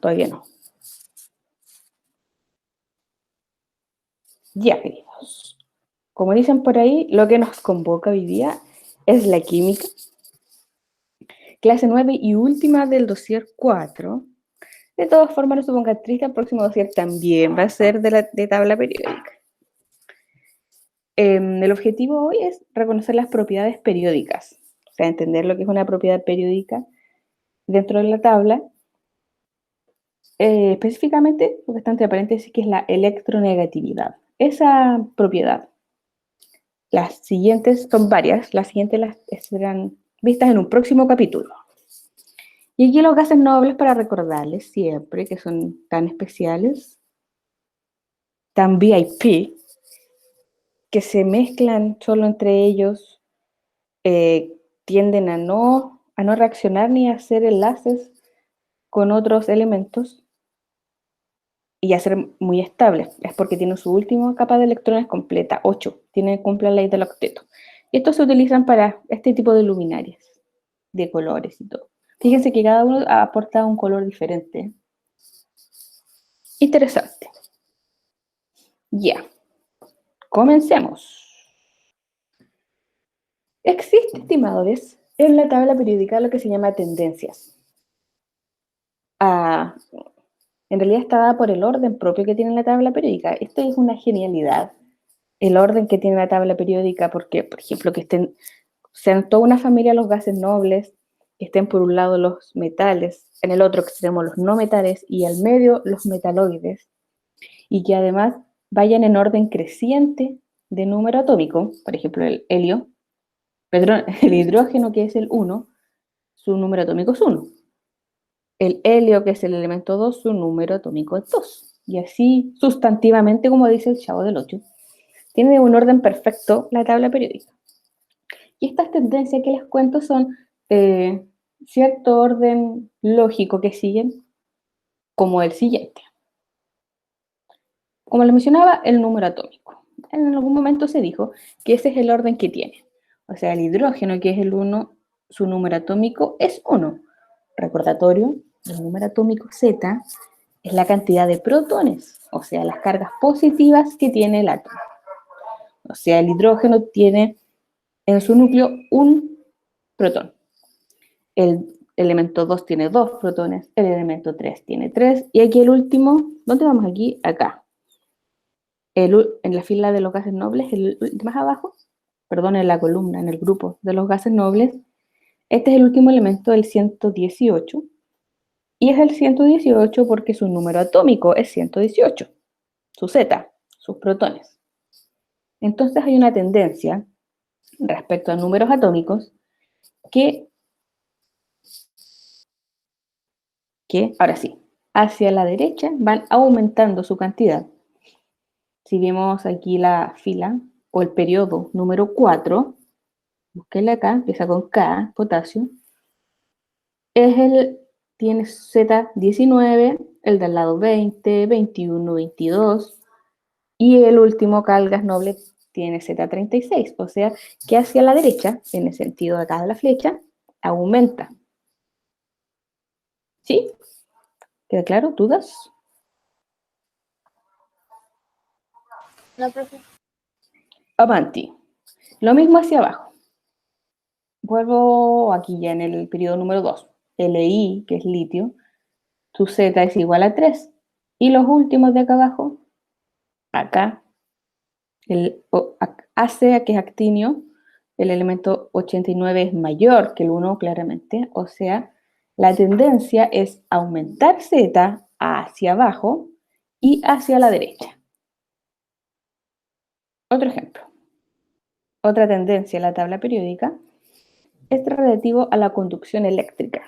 todavía no. Ya, queridos. Como dicen por ahí, lo que nos convoca hoy día es la química. Clase 9 y última del dossier 4. De todas formas, no se pongan tristes, el próximo dossier también va a ser de tabla periódica. El objetivo hoy es reconocer las propiedades periódicas, o sea, entender lo que es una propiedad periódica dentro de la tabla. Específicamente, lo que está entre paréntesis, que es la electronegatividad. Esa propiedad, las siguientes son varias, las siguientes las serán vistas en un próximo capítulo. Y aquí los gases nobles, para recordarles siempre que son tan especiales, tan VIP, que se mezclan solo entre ellos, tienden a no reaccionar ni a hacer enlaces con otros elementos y a ser muy estables. Es porque tienen su última capa de electrones completa, 8, cumple la ley del octeto. Y estos se utilizan para este tipo de luminarias, de colores y todo. Fíjense que cada uno aporta un color diferente. Interesante. Ya. Comencemos. Existe, estimadores, en la tabla periódica lo que se llama tendencias. En realidad está dada por el orden propio que tiene la tabla periódica. Esto es una genialidad, el orden que tiene la tabla periódica, porque, por ejemplo, sean toda una familia los gases nobles, que estén por un lado los metales, en el otro extremo los no metales y al medio los metaloides, y que además vayan en orden creciente de número atómico. Por ejemplo, el helio, perdón, el hidrógeno, que es el 1, su número atómico es 1. El helio, que es el elemento 2, su número atómico es 2. Y así sustantivamente, como dice el Chavo del 8. Tiene un orden perfecto la tabla periódica. Y estas tendencias que les cuento son cierto orden lógico que siguen, como el siguiente. Como les mencionaba, el número atómico. En algún momento se dijo que ese es el orden que tiene. O sea, el hidrógeno, que es el 1, su número atómico es 1. Recordatorio, el número atómico Z es la cantidad de protones, o sea, las cargas positivas que tiene el átomo. O sea, el hidrógeno tiene en su núcleo un protón. El elemento 2 tiene 2 protones, el elemento 3 tiene 3, y aquí el último, ¿dónde vamos aquí? Acá. En la fila de los gases nobles, el más abajo, perdón, en la columna, en el grupo de los gases nobles, este es el último elemento, el 118, y es el 118 porque su número atómico es 118, su Z, sus protones. Entonces hay una tendencia respecto a números atómicos que ahora sí, hacia la derecha van aumentando su cantidad. Si vemos aquí la fila o el periodo número 4, búsquenle acá, empieza con K, potasio, tiene Z19, el del lado 20, 21, 22, y el último gas noble tiene Z36, o sea que hacia la derecha, en el sentido de acá de la flecha, aumenta. ¿Sí? ¿Queda claro? ¿Dudas? No, profe. Avanti. Lo mismo hacia abajo. Vuelvo aquí ya en el periodo número 2. Li, que es litio, su Z es igual a 3. Y los últimos de acá abajo, acá, el AC, que es actinio, el elemento 89 es mayor que el 1, claramente. O sea, la tendencia es aumentar Z hacia abajo y hacia la derecha. Otro ejemplo. Otra tendencia en la tabla periódica es relativo a la conducción eléctrica,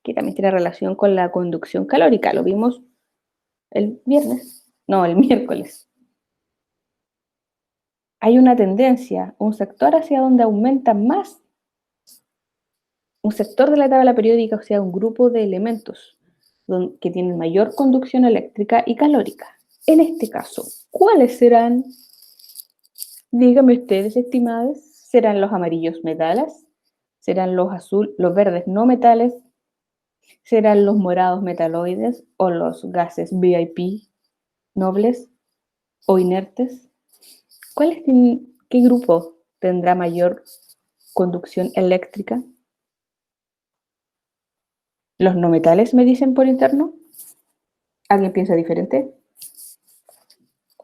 que también tiene relación con la conducción calórica. Lo vimos el miércoles. Hay una tendencia, un sector hacia donde aumenta más, un sector de la tabla periódica, o sea, un grupo de elementos que tienen mayor conducción eléctrica y calórica. En este caso, ¿cuáles serán? Díganme ustedes, estimados, ¿serán los amarillos metales? ¿Serán los verdes no metales? ¿Serán los morados metaloides o los gases VIP nobles o inertes? ¿Qué grupo tendrá mayor conducción eléctrica? ¿Los no metales me dicen por interno? ¿Alguien piensa diferente?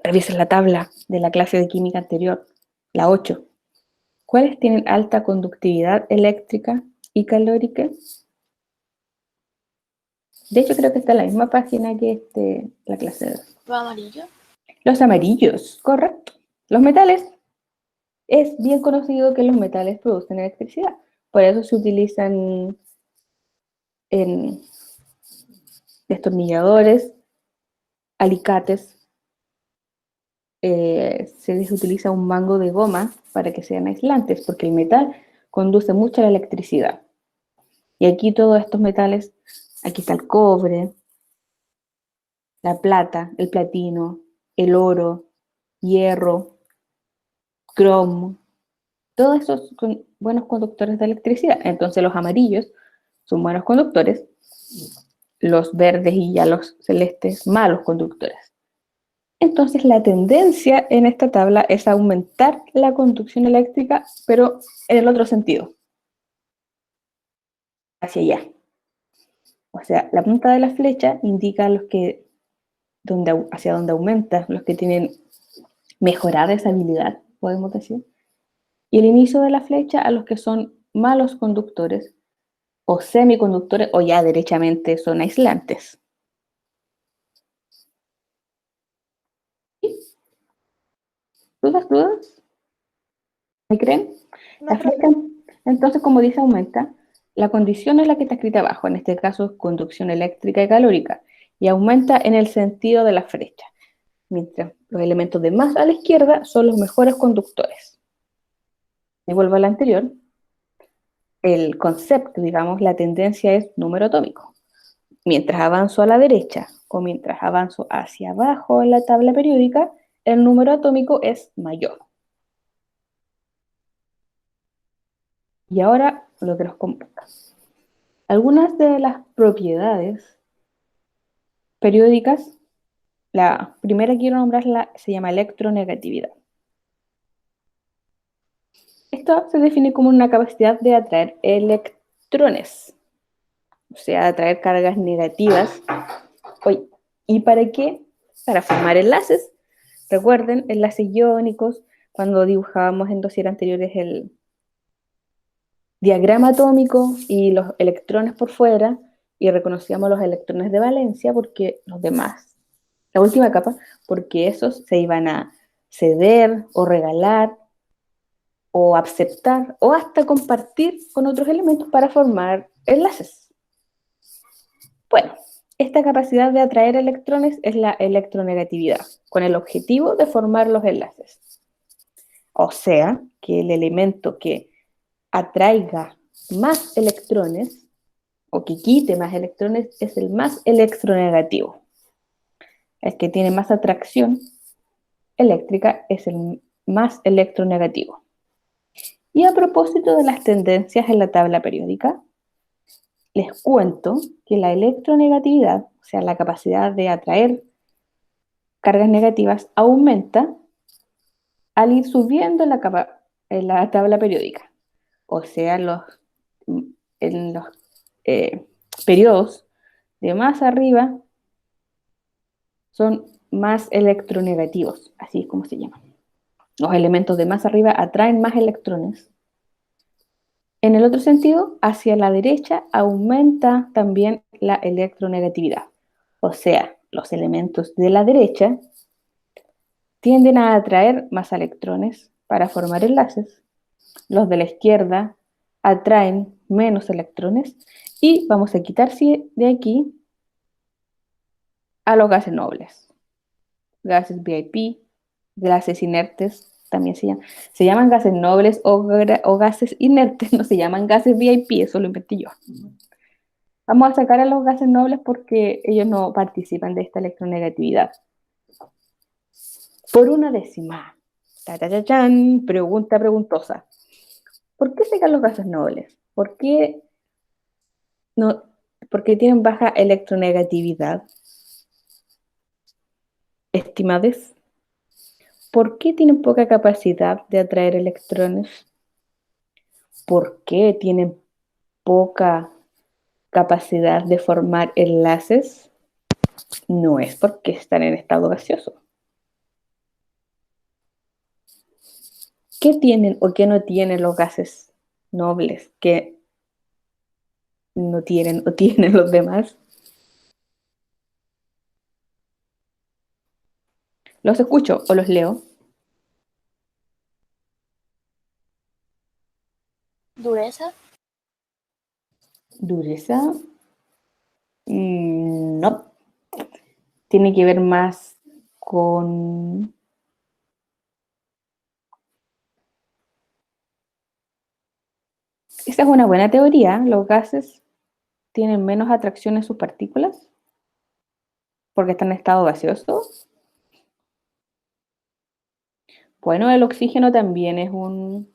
Revisen la tabla de la clase de química anterior, la 8. ¿Cuáles tienen alta conductividad eléctrica y calórica? De hecho, creo que está en la misma página que la clase de hoy. ¿Lo amarillo? Los amarillos, correcto. Los metales. Es bien conocido que los metales producen electricidad. Por eso se utilizan en destornilladores, alicates. Se les utiliza un mango de goma para que sean aislantes, porque el metal conduce mucha la electricidad. Y aquí todos estos metales, aquí está el cobre, la plata, el platino, el oro, hierro, cromo, todos esos son buenos conductores de electricidad. Entonces los amarillos son buenos conductores, los verdes y ya los celestes malos conductores. Entonces la tendencia en esta tabla es aumentar la conducción eléctrica, pero en el otro sentido, hacia allá. O sea, la punta de la flecha indica hacia donde aumenta, los que tienen mejorada esa habilidad, podemos decir. Y el inicio de la flecha a los que son malos conductores, o semiconductores, o ya derechamente son aislantes. ¿Dudas? ¿Me creen? No, La flecha, entonces, como dice, aumenta. La condición es la que está escrita abajo, en este caso es conducción eléctrica y calórica, y aumenta en el sentido de la flecha, mientras los elementos de más a la izquierda son los mejores conductores. Y vuelvo al anterior, el concepto, digamos, la tendencia es número atómico. Mientras avanzo a la derecha o mientras avanzo hacia abajo en la tabla periódica, el número atómico es mayor. Y ahora lo que nos convoca. Algunas de las propiedades periódicas, la primera que quiero nombrarla se llama electronegatividad. Esto se define como una capacidad de atraer electrones, o sea, atraer cargas negativas. Oye, ¿y para qué? Para formar enlaces. Recuerden, enlaces iónicos, cuando dibujábamos en dossier anteriores el diagrama atómico y los electrones por fuera, y reconocíamos los electrones de valencia porque los demás, la última capa, porque esos se iban a ceder o regalar o aceptar o hasta compartir con otros elementos para formar enlaces. Bueno, esta capacidad de atraer electrones es la electronegatividad, con el objetivo de formar los enlaces. O sea, que el elemento que atraiga más electrones o que quite más electrones es el más electronegativo. El que tiene más atracción eléctrica es el más electronegativo. Y a propósito de las tendencias en la tabla periódica, les cuento que la electronegatividad, o sea, la capacidad de atraer cargas negativas, aumenta al ir subiendo en la tabla periódica. O sea, en los periodos de más arriba son más electronegativos, así es como se llama. Los elementos de más arriba atraen más electrones. En el otro sentido, hacia la derecha aumenta también la electronegatividad. O sea, los elementos de la derecha tienden a atraer más electrones para formar enlaces. Los de la izquierda atraen menos electrones y vamos a quitar de aquí a los gases nobles. Gases VIP, gases inertes, también se llaman gases nobles o gases inertes, no se llaman gases VIP, eso lo inventé yo. Vamos a sacar a los gases nobles porque ellos no participan de esta electronegatividad. Por una décima, pregunta preguntosa. ¿Por qué sacar los gases nobles? ¿Por qué no Porque tienen baja electronegatividad. Estimados, ¿por qué tienen poca capacidad de atraer electrones? ¿Por qué tienen poca capacidad de formar enlaces? No es porque están en estado gaseoso. ¿Qué tienen o qué no tienen los gases nobles que no tienen o tienen los demás? ¿Los escucho o los leo? Dureza. Dureza. No. Tiene que ver más con... Esa es una buena teoría. Los gases tienen menos atracción en sus partículas porque están en estado gaseoso. Bueno, el oxígeno también es un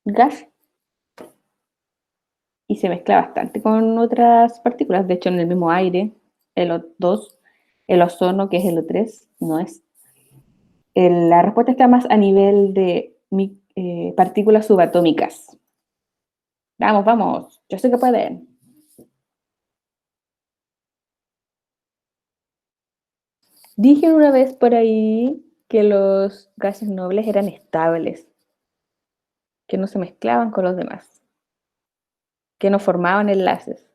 gas y se mezcla bastante con otras partículas. De hecho, en el mismo aire, el O2, el ozono, que es el O3, no es. La respuesta está más a nivel de partículas subatómicas. Vamos, vamos, yo sé que pueden. Dije una vez por ahí que los gases nobles eran estables, que no se mezclaban con los demás, que no formaban enlaces.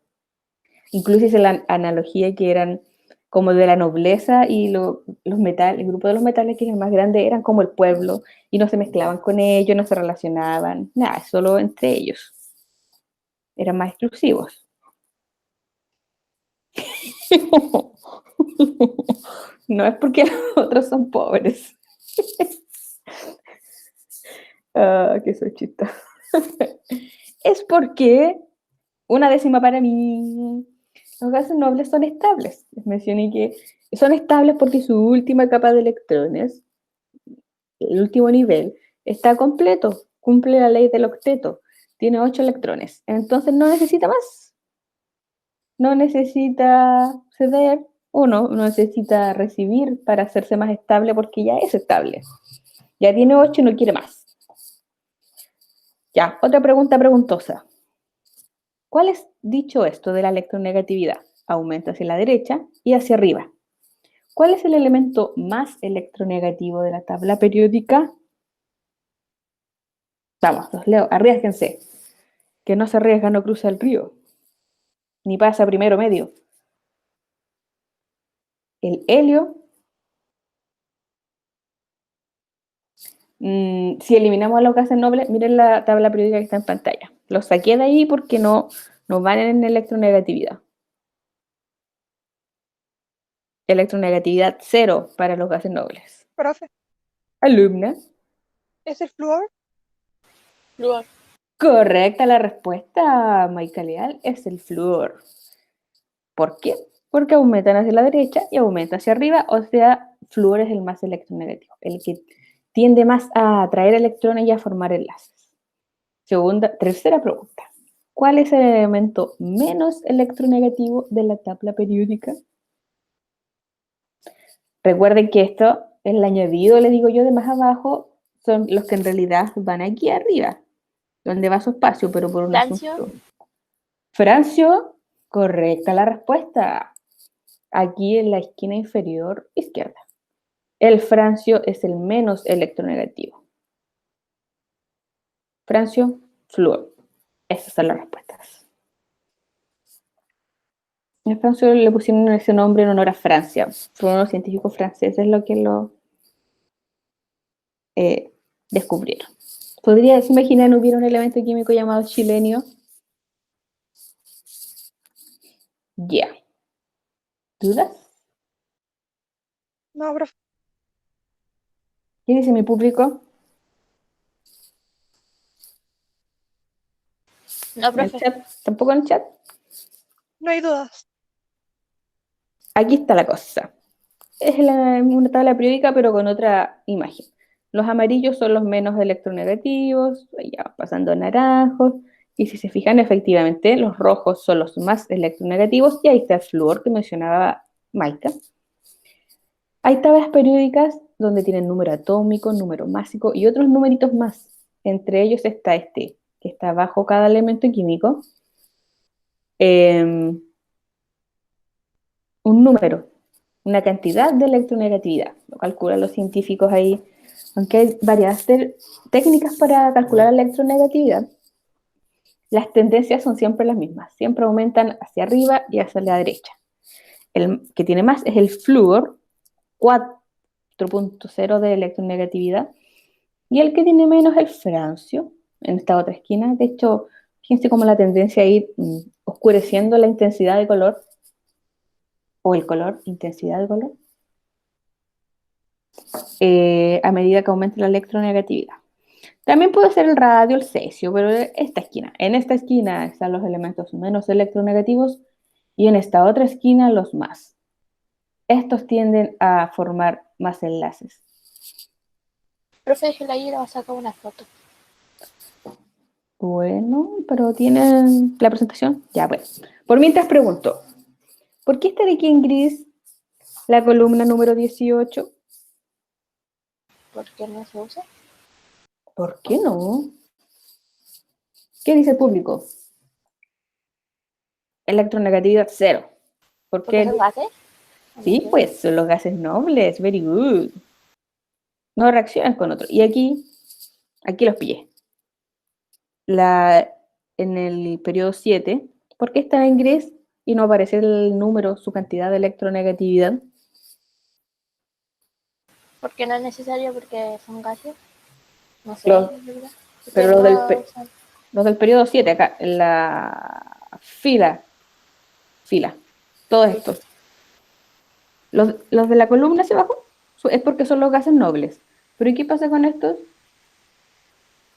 Incluso hice la analogía que eran como de la nobleza y los metales, el grupo de los metales que es el más grande eran como el pueblo y no se mezclaban con ellos, no se relacionaban, nada, solo entre ellos. Eran más exclusivos. No es porque los otros son pobres. Que soy chista. Es porque una décima para mí. Los gases nobles son estables. Les mencioné que son estables porque su última capa de electrones, el último nivel, está completo. Cumple la ley del octeto. Tiene 8 electrones. Entonces no necesita más. No necesita ceder o no necesita recibir para hacerse más estable porque ya es estable. Ya tiene 8 y no quiere más. Ya, otra pregunta preguntosa. ¿Cuál es dicho esto de la electronegatividad? Aumenta hacia la derecha y hacia arriba. ¿Cuál es el elemento más electronegativo de la tabla periódica? Vamos, los leo, arriésguense. Que no se arriesga no cruza el río, ni pasa primero medio. El helio, si eliminamos a los gases nobles, miren la tabla periódica que está en pantalla. Los saqué de ahí porque no van en electronegatividad. Electronegatividad 0 para los gases nobles. Profe, Alumna. ¿es el flúor? Flúor. Correcta la respuesta, Maika Leal, es el flúor. ¿Por qué? Porque aumentan hacia la derecha y aumenta hacia arriba, o sea, flúor es el más electronegativo, el que tiende más a atraer electrones y a formar enlaces. Tercera pregunta. ¿Cuál es el elemento menos electronegativo de la tabla periódica? Recuerden que esto, el añadido, le digo yo, de más abajo, son los que en realidad van aquí arriba, donde va su espacio, pero por un Francio. asunto. Francio, correcta la respuesta. Aquí en la esquina inferior izquierda. El francio es el menos electronegativo. Francio, flúor. Esas son las respuestas. El francio le pusieron ese nombre en honor a Francia. Fue unos científicos franceses los que lo descubrieron. ¿Podrías imaginar que hubiera un elemento químico llamado chilenio? Ya. Yeah. ¿Dudas? No, profe. ¿Qué dice mi público? No, ¿En el profe. chat? ¿Tampoco en el chat? No hay dudas. Aquí está la cosa. Es una tabla periódica, pero con otra imagen. Los amarillos son los menos electronegativos, ya pasando a naranjos, Y si se fijan, efectivamente, los rojos son los más electronegativos, y ahí está el flúor que mencionaba Maika. Hay tablas periódicas donde tienen número atómico, número másico y otros numeritos más. Entre ellos está este, que está bajo cada elemento químico. Un número, una cantidad de electronegatividad. Lo calculan los científicos ahí. Aunque hay varias técnicas para calcular la electronegatividad, las tendencias son siempre las mismas. Siempre aumentan hacia arriba y hacia la derecha. El que tiene más es el flúor, 4.0 de electronegatividad. Y el que tiene menos es el francio, en esta otra esquina. De hecho, fíjense cómo la tendencia a ir oscureciendo la intensidad de color, o el color, intensidad de color, a medida que aumenta la electronegatividad. También puede ser el radio, el cesio, pero esta esquina. En esta esquina están los elementos menos electronegativos y en esta otra esquina los más. Estos tienden a formar más enlaces. Profe, déjela ahí, le va a sacar una foto. Bueno, pero ¿tienen la presentación? Ya, pues. Por mientras pregunto, ¿por qué está de aquí en gris la columna número 18? ¿Por qué no se usa? ¿Por qué no? ¿Qué dice el público? Electronegatividad cero. ¿Por ¿Porque qué? son gases? Sí, pues son los gases nobles. Very good. No reaccionan con otros. Y aquí los pillé. En el periodo 7, ¿por qué está en gris y no aparece el número, su cantidad de electronegatividad? Porque no es necesario, porque son gases. No sé, Los, ¿verdad? pero Ustedes no usan. los del periodo 7, acá, en la fila, todos Sí, estos. Los de la columna hacia abajo es porque son los gases nobles. ¿Pero y qué pasa con estos?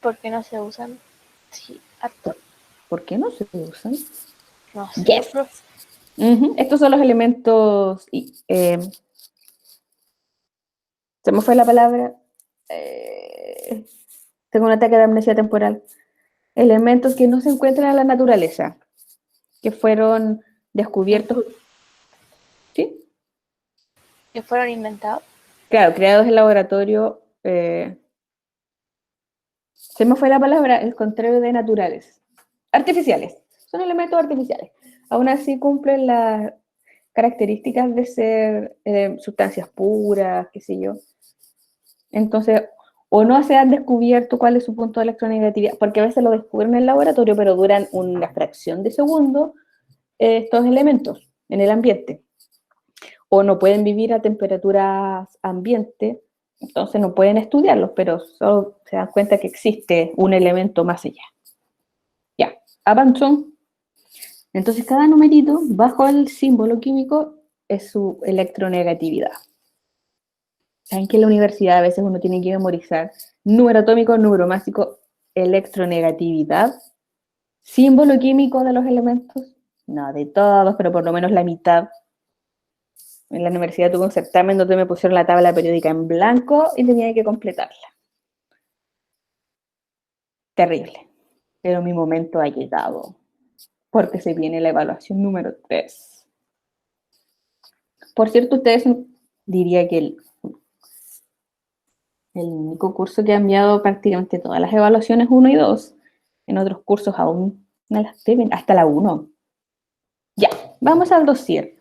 ¿por qué no se usan? Sí, harto. ¿Por qué no se usan? No sé, Yes. profe. Estos son los elementos. Se me fue la palabra. Tengo un ataque de amnesia temporal. Elementos que no se encuentran en la naturaleza, que fueron descubiertos, ¿sí? Que fueron inventados. Claro, creados en laboratorio. Se me fue la palabra, el contrario de naturales. Artificiales. Son elementos artificiales. Aún así cumplen las características de ser sustancias puras, qué sé yo. Entonces, o no se han descubierto cuál es su punto de electronegatividad, porque a veces lo descubren en el laboratorio, pero duran una fracción de segundo estos elementos en el ambiente. O no pueden vivir a temperaturas ambiente, entonces no pueden estudiarlos, pero solo se dan cuenta que existe un elemento más allá. Ya, avanzó. Entonces cada numerito bajo el símbolo químico es su electronegatividad. Saben que en la universidad a veces uno tiene que memorizar número atómico, número másico, electronegatividad, símbolo químico de los elementos, no de todos, pero por lo menos la mitad. En la universidad tuve un certamen donde me pusieron la tabla periódica en blanco y tenía que completarla. Terrible. Pero mi momento ha llegado, porque se viene la evaluación número 3. Por cierto, ustedes diría que el único curso que ha enviado prácticamente todas las evaluaciones 1 y 2. En otros cursos aún no las deben, hasta la 1. Ya, vamos al dossier.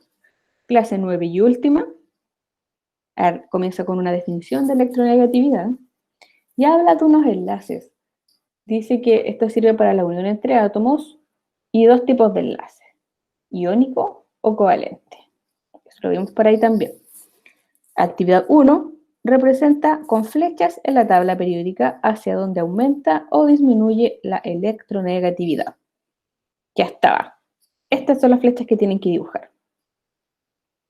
Clase 9 y última. Comienza con una definición de electronegatividad y habla de unos enlaces. Dice que esto sirve para la unión entre átomos y dos tipos de enlaces, iónico o covalente. Eso lo vimos por ahí también. Actividad 1 representa con flechas en la tabla periódica hacia donde aumenta o disminuye la electronegatividad. Ya estaba. Estas son las flechas que tienen que dibujar.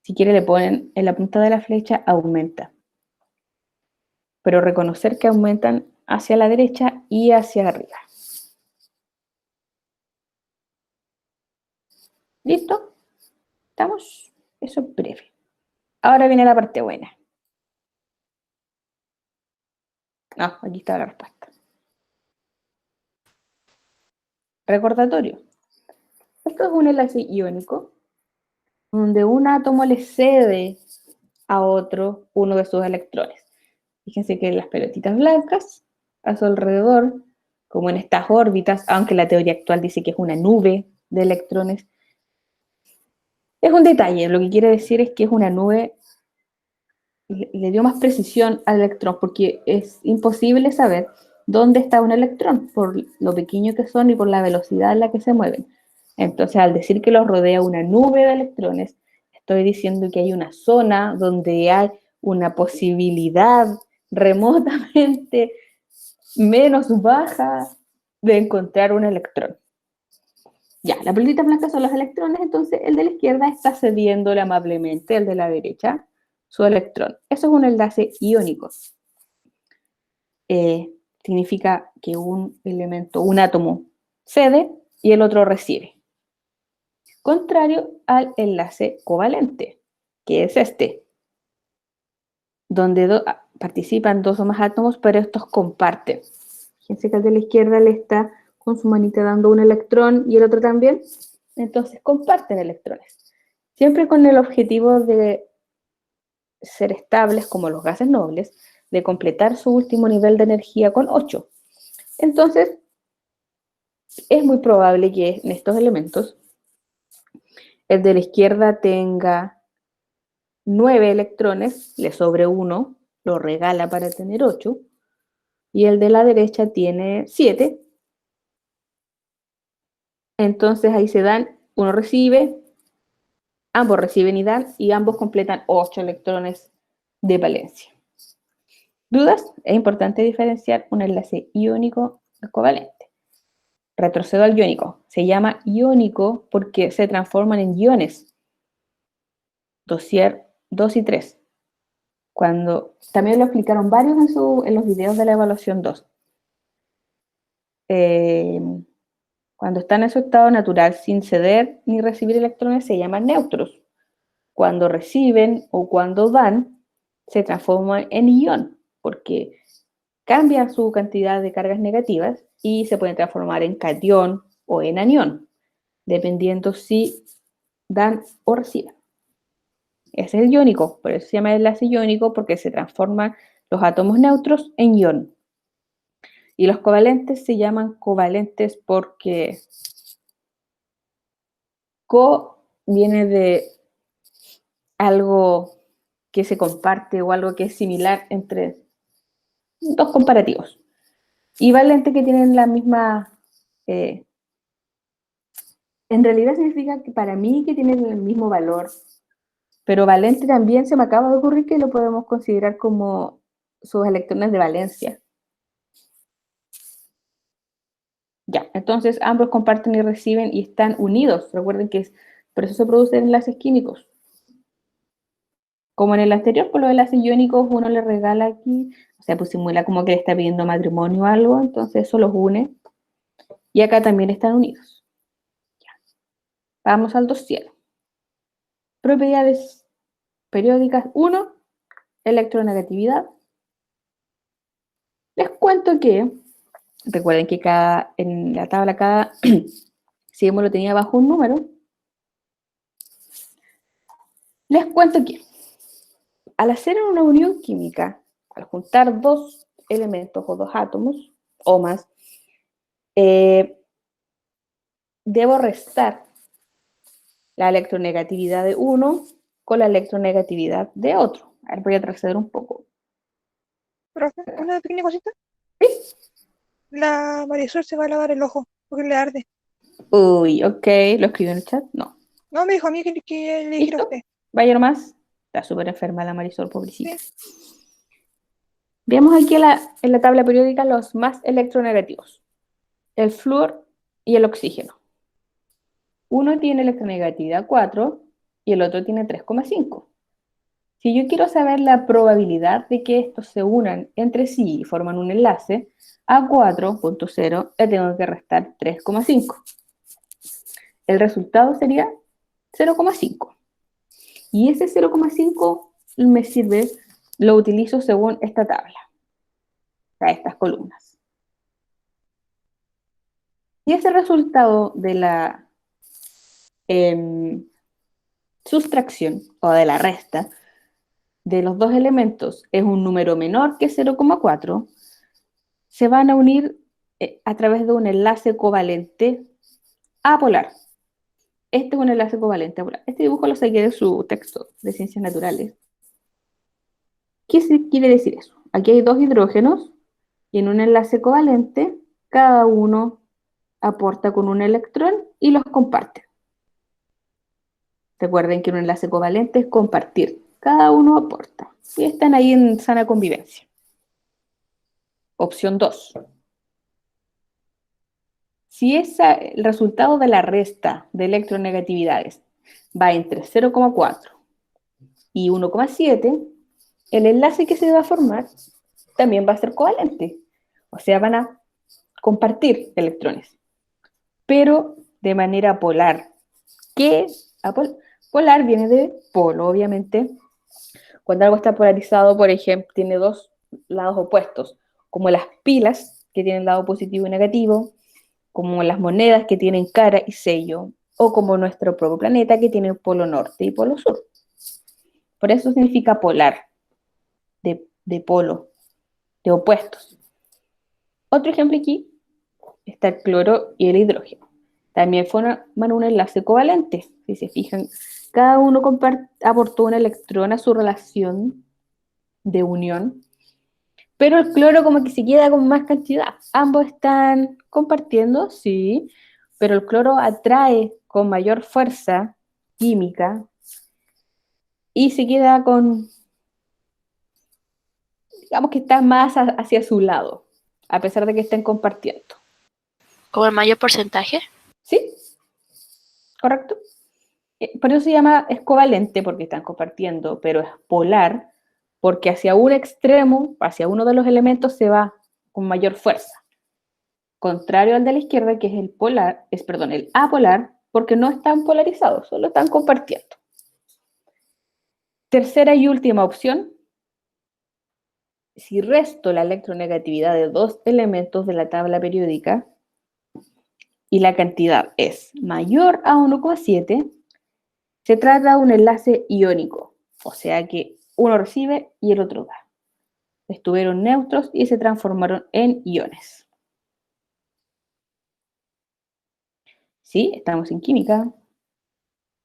Si quiere le ponen en la punta de la flecha aumenta. Pero reconocer que aumentan hacia la derecha y hacia arriba. ¿Listo? ¿Estamos? Eso es breve. Ahora viene la parte buena. No, aquí está la respuesta. Recordatorio. Esto es un enlace iónico donde un átomo le cede a otro uno de sus electrones. Fíjense que las pelotitas blancas a su alrededor, como en estas órbitas, aunque la teoría actual dice que es una nube de electrones, es un detalle. Lo que quiere decir es que es una nube, le dio más precisión al electrón, porque es imposible saber dónde está un electrón, por lo pequeño que son y por la velocidad en la que se mueven. Entonces, al decir que los rodea una nube de electrones, estoy diciendo que hay una zona donde hay una posibilidad remotamente menos baja de encontrar un electrón. Ya, las pelotitas blancas son los electrones, entonces el de la izquierda está cediéndole amablemente al de la derecha su electrón. Eso es un enlace iónico. Significa que un elemento, un átomo, cede y el otro recibe. Contrario al enlace covalente, que es este, donde participan dos o más átomos, pero estos comparten. Fíjense que al de la izquierda le está con su manita dando un electrón y el otro también. Entonces comparten electrones. Siempre con el objetivo de ser estables como los gases nobles, de completar su último nivel de energía con 8. Entonces, es muy probable que en estos elementos el de la izquierda tenga 9 electrones, le sobre 1, lo regala para tener 8, y el de la derecha tiene 7. Entonces ahí se dan, uno recibe, ambos reciben y dan, y ambos completan 8 electrones de valencia. ¿Dudas? Es importante diferenciar un enlace iónico y covalente. Retrocedo al iónico. Se llama iónico porque se transforman en iones. 2 y 3. También lo explicaron varios en los videos de la evaluación 2. Cuando están en su estado natural sin ceder ni recibir electrones se llaman neutros. Cuando reciben o cuando dan se transforman en ion porque cambian su cantidad de cargas negativas y se pueden transformar en catión o en anión, dependiendo si dan o reciben. Ese es el iónico, por eso se llama enlace iónico, porque se transforman los átomos neutros en ion. Y los covalentes se llaman covalentes porque co viene de algo que se comparte o algo que es similar entre dos comparativos. Y valente que tienen la misma... en realidad significa que para mí que tienen el mismo valor, pero valente también se me acaba de ocurrir que lo podemos considerar como sus electrones de valencia. Ya, entonces ambos comparten y reciben y están unidos. Recuerden que por eso se producen enlaces químicos. Como en el anterior, por los enlaces iónicos, uno le regala aquí, o sea, pues simula como que le está pidiendo matrimonio o algo, entonces eso los une. Y acá también están unidos. Ya. Vamos al dossier. Propiedades periódicas 1, electronegatividad. Les cuento que, recuerden que en la tabla cada símbolo tenía bajo un número. Les cuento que al hacer una unión química, al juntar dos elementos o dos átomos o más, debo restar la electronegatividad de uno con la electronegatividad de otro. A ver, voy a retroceder un poco. Profe, una pequeña cosita. ¿Sí? La Marisol se va a lavar el ojo porque le arde. Uy, ok, ¿lo escribió en el chat? No. No, me dijo a mí que le dijera a ¿Listo? usted. Vaya nomás. Está súper enferma la Marisol, pobrecita. Sí. Veamos aquí en la tabla periódica los más electronegativos. El flúor y el oxígeno. Uno tiene electronegatividad 4 y el otro tiene 3,5. Si yo quiero saber la probabilidad de que estos se unan entre sí y forman un enlace, a 4.0 le tengo que restar 3,5. El resultado sería 0,5. Y ese 0,5 me sirve, lo utilizo según esta tabla, a estas columnas. Si ese resultado de la sustracción o de la resta de los dos elementos es un número menor que 0,4, se van a unir a través de un enlace covalente apolar. Este es un enlace covalente apolar. Este dibujo lo saqué de su texto de Ciencias Naturales. ¿Qué quiere decir eso? Aquí hay dos hidrógenos y en un enlace covalente cada uno aporta con un electrón y los comparte. Recuerden que un enlace covalente es compartir. Cada uno aporta. Y están ahí en sana convivencia. Opción 2. Si el resultado de la resta de electronegatividades va entre 0,4 y 1,7, el enlace que se va a formar también va a ser covalente. O sea, van a compartir electrones, pero de manera polar. ¿Qué? Polar viene de polo, obviamente. Cuando algo está polarizado, por ejemplo, tiene dos lados opuestos, como las pilas, que tienen lado positivo y negativo, como las monedas, que tienen cara y sello, o como nuestro propio planeta, que tiene polo norte y polo sur. Por eso significa polar, de polo, de opuestos. Otro ejemplo aquí está el cloro y el hidrógeno. También forman un enlace covalente. Si se fijan, cada uno aportó un electrón a su relación de unión, pero el cloro como que se queda con más cantidad. Ambos están compartiendo, sí, pero el cloro atrae con mayor fuerza química y se queda con, digamos que está más hacia su lado, a pesar de que estén compartiendo. ¿Como el mayor porcentaje? ¿Sí? ¿Correcto? Por eso se llama, es covalente porque están compartiendo, pero es polar porque hacia un extremo, hacia uno de los elementos se va con mayor fuerza. Contrario al de la izquierda, que es el apolar, porque no están polarizados, solo están compartiendo. Tercera y última opción. Si resto la electronegatividad de dos elementos de la tabla periódica y la cantidad es mayor a 1,7, se trata de un enlace iónico, o sea que uno recibe y el otro da. Estuvieron neutros y se transformaron en iones. Sí, estamos en química,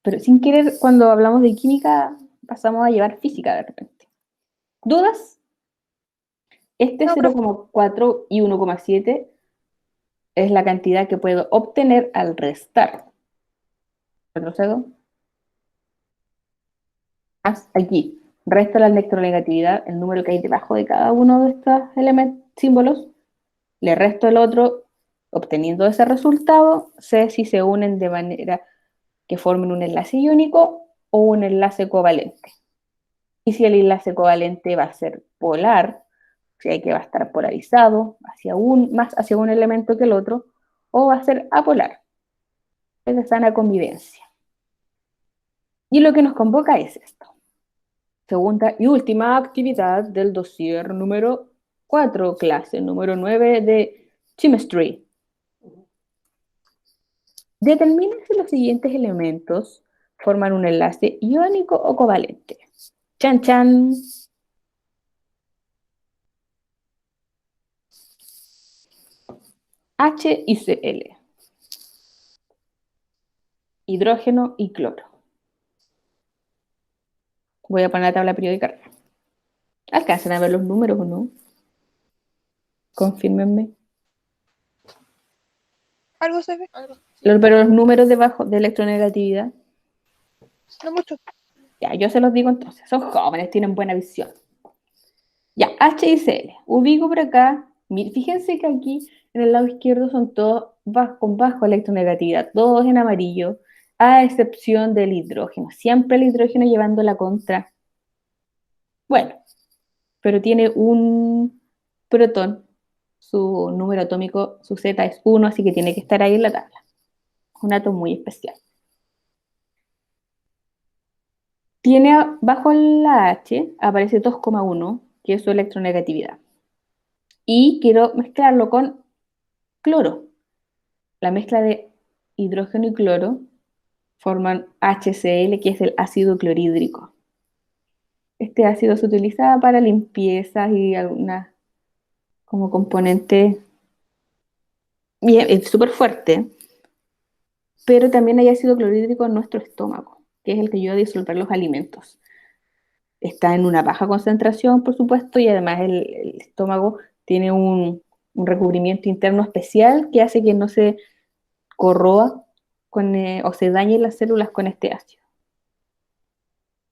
pero sin querer, cuando hablamos de química, pasamos a llevar física de repente. ¿Dudas? Este No, profe. 0,4 y 1,7 es la cantidad que puedo obtener al restar. ¿Retrocedo? Aquí, resto la electronegatividad, el número que hay debajo de cada uno de estos símbolos, le resto el otro, obteniendo ese resultado, sé si se unen de manera que formen un enlace iónico o un enlace covalente. Y si el enlace covalente va a ser polar, o sea que va a estar polarizado más hacia un elemento que el otro, o va a ser apolar, es de sana convivencia. Y lo que nos convoca es esto. Segunda y última actividad del dossier número 4, clase número 9 de Chemistry. Determinen si los siguientes elementos forman un enlace iónico o covalente. Chan, chan. H y Cl. Hidrógeno y cloro. Voy a poner la tabla periódica. ¿Alcanzan a ver los números o no? Confírmenme. Algo se ve, Pero los números debajo de electronegatividad. no mucho. Ya, yo se los digo entonces. Son jóvenes, tienen buena visión. Ya, H y Cl. Ubico por acá. Fíjense que aquí en el lado izquierdo son todos con bajo electronegatividad, todos en amarillo, a excepción del hidrógeno. Siempre el hidrógeno llevando la contra. Bueno, pero tiene un protón. Su número atómico, su Z es 1, así que tiene que estar ahí en la tabla. Un átomo muy especial. Tiene bajo la H, aparece 2,1, que es su electronegatividad. Y quiero mezclarlo con cloro. la mezcla de hidrógeno y cloro forman HCl, que es el ácido clorhídrico. Este ácido se utiliza para limpiezas y algunas como componente bien, es súper fuerte, pero también hay ácido clorhídrico en nuestro estómago, que es el que ayuda a disolver los alimentos. Está en una baja concentración, por supuesto, y además el estómago tiene un recubrimiento interno especial que hace que no se corroa o se dañen las células con este ácido.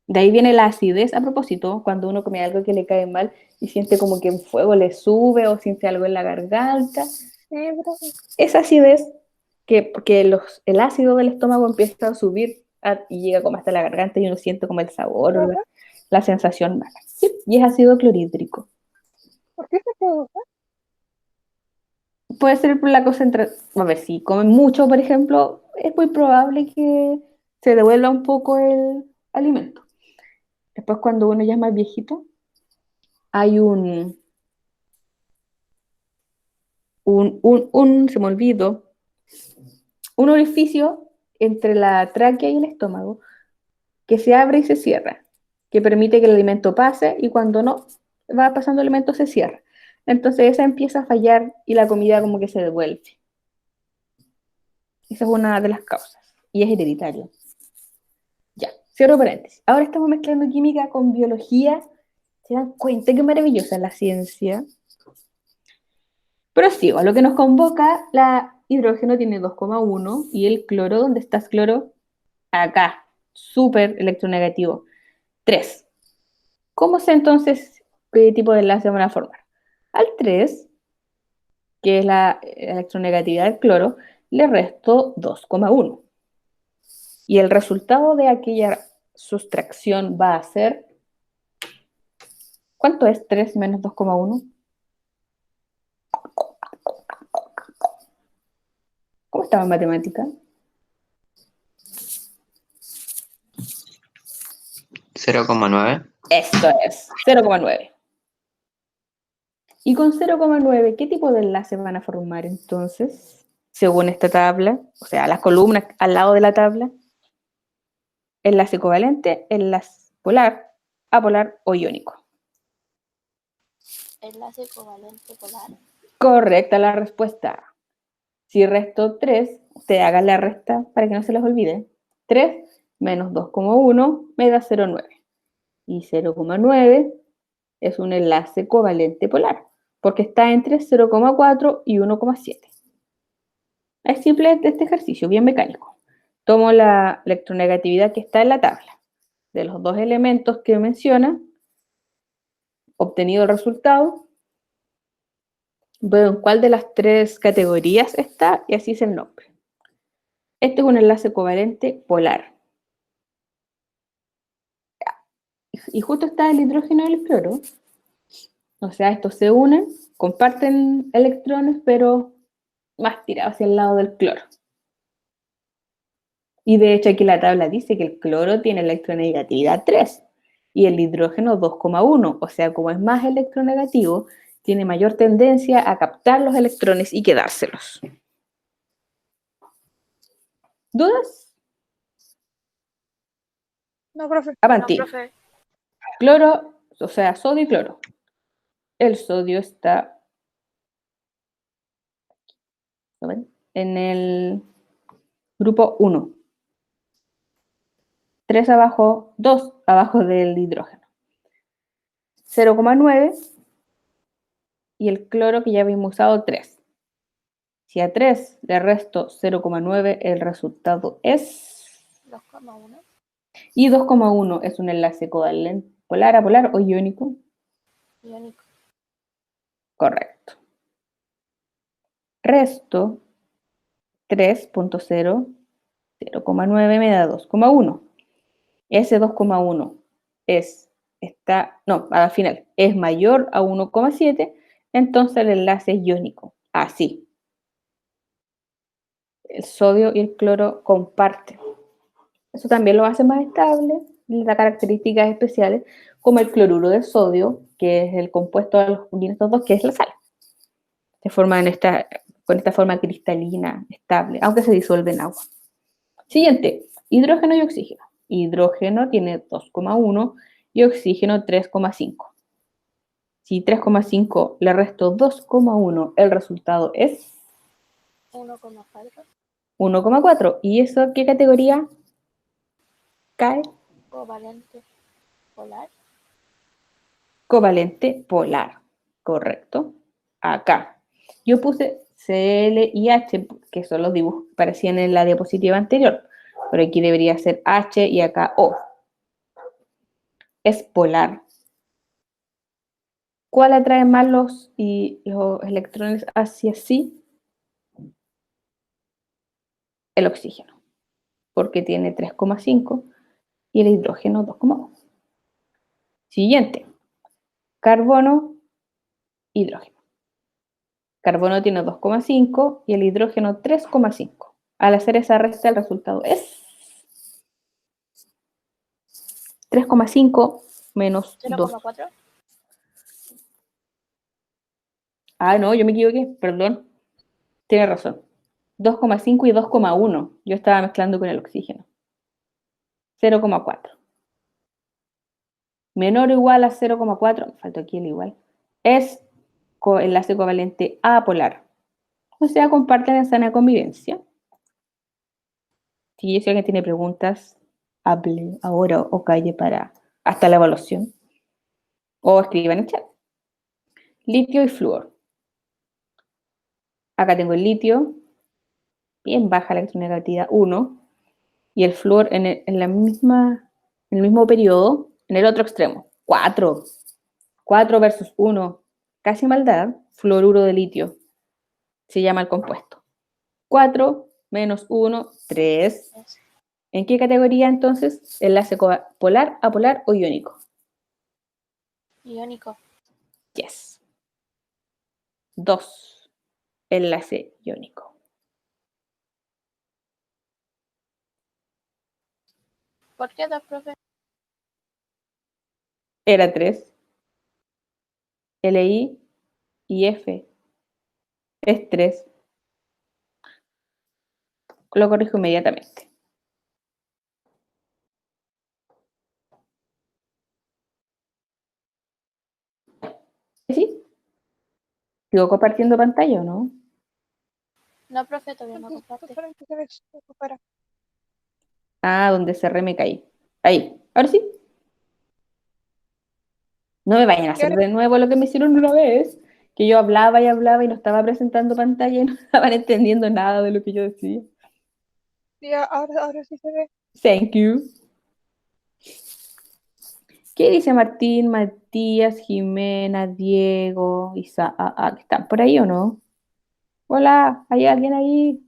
De ahí viene la acidez, a propósito, cuando uno come algo que le cae mal y siente como que en fuego le sube o siente algo en la garganta. Esa acidez que el ácido del estómago empieza a subir y llega como hasta la garganta y uno siente como el sabor o la sensación mala. Sí, y es ácido clorhídrico. ¿Por qué se produce? Puede ser por la concentración. A ver, si comen mucho, por ejemplo, es muy probable que se devuelva un poco el alimento. Después, cuando uno ya es más viejito, hay se me olvidó, un orificio entre la tráquea y el estómago que se abre y se cierra, que permite que el alimento pase y cuando no va pasando el alimento se cierra. Entonces esa empieza a fallar y la comida como que se devuelve. Esa es una de las causas y es hereditario. Ya, cierro paréntesis. Ahora estamos mezclando química con biología. ¿Se dan cuenta qué maravillosa es la ciencia? Prosigo, a lo que nos convoca, la hidrógeno tiene 2,1 y el cloro, ¿dónde está el cloro? Acá, súper electronegativo, 3. ¿Cómo sé entonces qué tipo de enlace van a formar? Al 3, que es la electronegatividad del cloro, le resto 2,1. Y el resultado de aquella sustracción va a ser, ¿cuánto es 3 menos 2,1? ¿Cómo estaba en matemática? 0,9. Esto es 0,9. Y con 0,9, ¿qué tipo de enlace van a formar entonces? Según esta tabla, o sea, las columnas al lado de la tabla. Enlace covalente, enlace polar, apolar o iónico. Enlace covalente polar. Correcta la respuesta. Si resto 3, ustedes hagan la resta para que no se les olvide. 3 menos 2,1 me da 0,9. Y 0,9 es un enlace covalente polar, porque está entre 0,4 y 1,7. Es simple este ejercicio, bien mecánico. Tomo la electronegatividad que está en la tabla de los dos elementos que menciona, obtenido el resultado, veo en cuál de las tres categorías está y así es el nombre. Este es un enlace covalente polar. Y justo está el hidrógeno y el cloro. O sea, estos se unen, comparten electrones, pero más tirados hacia el lado del cloro. Y de hecho aquí la tabla dice que el cloro tiene electronegatividad 3 y el hidrógeno 2,1. O sea, como es más electronegativo, tiene mayor tendencia a captar los electrones y quedárselos. ¿Dudas? No, profe. Avanti. No, profe. Cloro, o sea, sodio y cloro. El sodio está en el grupo 1. 3 abajo, 2 abajo del hidrógeno. 0,9 y el cloro que ya habíamos usado 3. Si a 3 le resto 0,9, el resultado es... 2,1. Y 2,1 es un enlace covalente polar, apolar o iónico. Iónico. Correcto. Resto 3.0, 0,9 me da 2,1. Ese 2,1 al final es mayor a 1,7, entonces el enlace es iónico. Así. El sodio y el cloro comparten. Eso también lo hace más estable, le da características especiales, como el cloruro de sodio, que es el compuesto de los estos dos, que es la sal. Se forma en esta con esta forma cristalina, estable, aunque se disuelve en agua. Siguiente, hidrógeno y oxígeno. Hidrógeno tiene 2,1 y oxígeno 3,5. Si 3,5 le resto 2,1, el resultado es 1,4. 1,4. ¿Y eso qué categoría cae? Covalente polar. Covalente polar. Correcto. Acá. Yo puse Cl y H, que son los dibujos que aparecían en la diapositiva anterior. Pero aquí debería ser H y acá O. Es polar. ¿Cuál atrae más los electrones hacia sí? El oxígeno, porque tiene 3,5 y el hidrógeno 2,1. Siguiente, carbono, hidrógeno. Carbono tiene 2,5 y el hidrógeno 3,5. Al hacer esa resta, el resultado es 3,5 menos 2. 0,4. Ah, no, yo me equivoqué, perdón. Tiene razón. 2,5 y 2,1. Yo estaba mezclando con el oxígeno. 0,4. Menor o igual a 0,4, me faltó aquí el igual, es enlace covalente apolar. O sea, comparten en sana convivencia. Si alguien tiene preguntas, hable ahora o calle para hasta la evaluación. O escriban en el chat. Litio y flúor. Acá tengo el litio, bien baja electronegatividad 1, y el flúor en el mismo periodo, en el otro extremo, 4. 4 versus 1, casi maldad, fluoruro de litio, se llama el compuesto. 4 menos 1, 3. ¿En qué categoría entonces? ¿Enlace polar, apolar o iónico? Iónico. Yes. 2. Enlace iónico. ¿Por qué 2, profe? Era 3. Li y F es 3. Lo corrijo inmediatamente. ¿Sí? ¿Sigo compartiendo pantalla o no? No, profe, todavía no comparte. Solamente se ve para. Ah, donde cerré me caí. Ahí. Ahora sí. No me vayan a hacer de nuevo lo que me hicieron una vez, que yo hablaba y no estaba presentando pantalla y no estaban entendiendo nada de lo que yo decía. Sí, ahora sí se ve. Thank you. ¿Qué dice Martín, Matías, Jimena, Diego, Isa? ¿Están por ahí o no? Hola, ¿hay alguien ahí?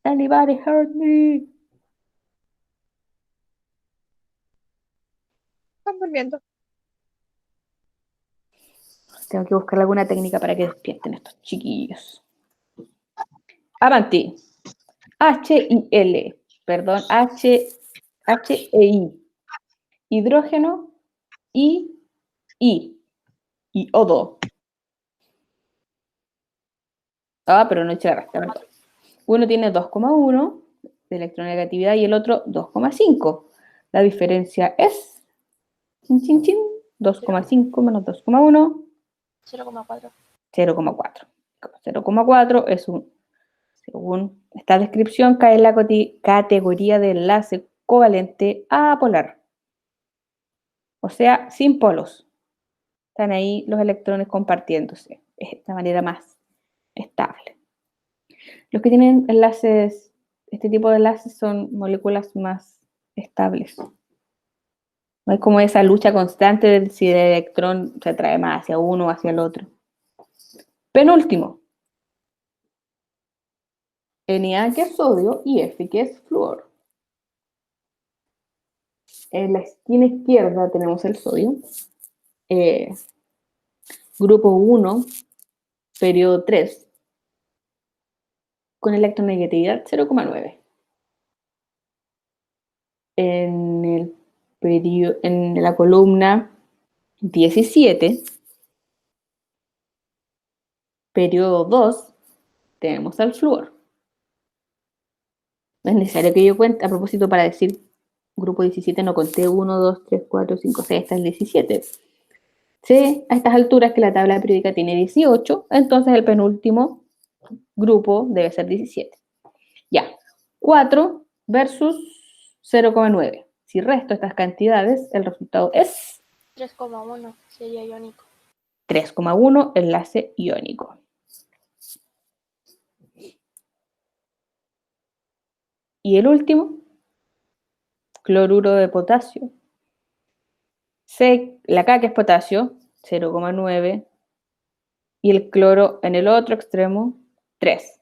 Anybody heard me? Están durmiendo. Tengo que buscar alguna técnica para que despierten estos chiquillos. Avanti. H-I-L. Perdón, H-E-I. Hidrógeno y O2. Ah, pero no eché la resta. Uno tiene 2,1 de electronegatividad y el otro 2,5. La diferencia es 2,5 menos 2,1, 0,4. 0,4. 0,4 es según esta descripción, cae en la categoría de enlace covalente apolar. O sea, sin polos. Están ahí los electrones compartiéndose. Es la manera más estable. Los que tienen enlaces, este tipo de enlaces son moléculas más estables. No hay como esa lucha constante de si el electrón se atrae más hacia uno o hacia el otro. Penúltimo. Na, que es sodio, y F, que es flúor. En la esquina izquierda tenemos el sodio. Grupo 1, periodo 3, con electronegatividad 0,9. En la columna 17, Periodo 2 tenemos al flúor. No es necesario que yo cuente, a propósito, para decir grupo 17 no conté 1, 2, 3, 4, 5, 6, hasta el 17. Sé a estas alturas que la tabla periódica tiene 18, entonces el penúltimo grupo debe ser 17. Ya, 4 versus 0,9. Si resto estas cantidades, el resultado es 3,1 sería iónico. 3,1 enlace iónico. Y el último, cloruro de potasio. La K, que es potasio, 0,9. Y el cloro en el otro extremo, 3.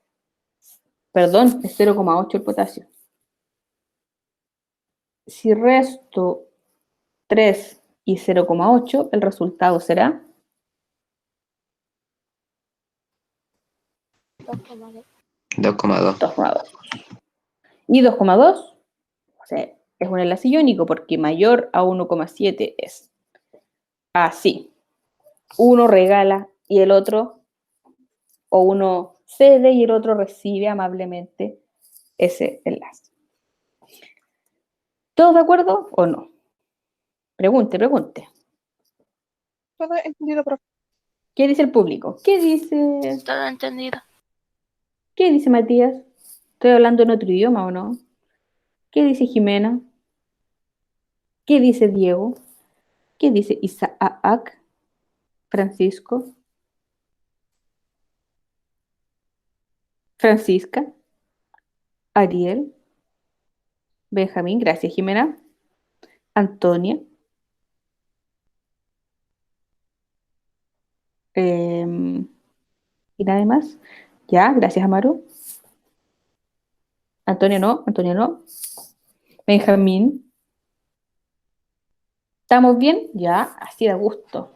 Perdón, es 0,8 el potasio. Si resto 3 y 0,8, el resultado será 2,2. 2,2. 2,2. Y 2,2, o sea, es un enlace iónico porque mayor a 1,7 es así. Uno regala y el otro, o uno cede y el otro recibe amablemente ese enlace. ¿Todos de acuerdo o no? Pregunte. Todo entendido, profe. ¿Qué dice el público? ¿Qué dice Todo entendido. Matías? ¿Estoy hablando en otro idioma o no? ¿Qué dice Jimena? ¿Qué dice Diego? ¿Qué dice Isaac? Francisco. Francisca. Ariel. Benjamín. Gracias, Jimena. Antonia. ¿Y nada más? Ya, gracias, Amaru. Antonia no. Benjamín. ¿Estamos bien? Ya, así da gusto.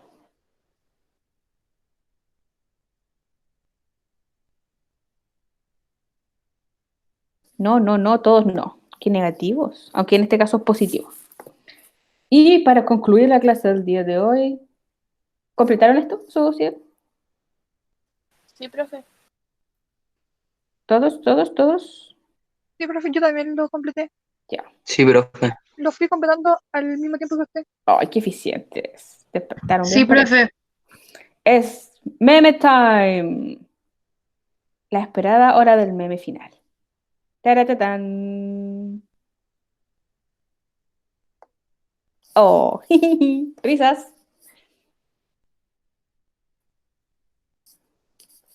No, todos no. Qué negativos, aunque en este caso es positivo. Y para concluir la clase del día de hoy, ¿completaron esto? ¿Sí? Sí, profe. ¿Todos? Sí, profe, yo también lo completé. Ya. Sí, profe. Lo fui completando al mismo tiempo que usted. Ay, qué eficientes. Despertaron bien Sí, por eso. profe. Es meme time. La esperada hora del meme final. Taratatán. Oh, risas.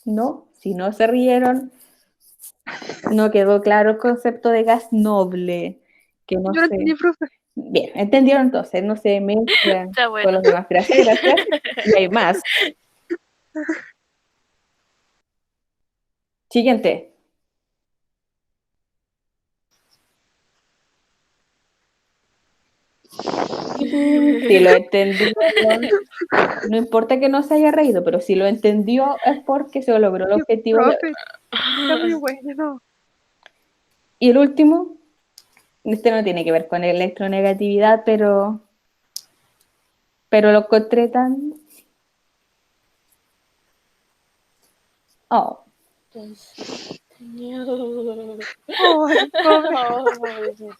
No, si no se rieron, no quedó claro el concepto de gas noble. Que no Yo lo sé. entendí, profe. Bien, entendieron entonces, no se mezclan Está con bueno. los demás. Gracias. Y hay más. Siguiente. Si lo entendió, no importa que no se haya reído, pero si lo entendió es porque se logró el Sí, objetivo de hoy. profe, está muy bueno. Y el último, este no tiene que ver con electronegatividad, pero lo encontré tan... Oh, Entonces, Ay, pobre. pobrecito.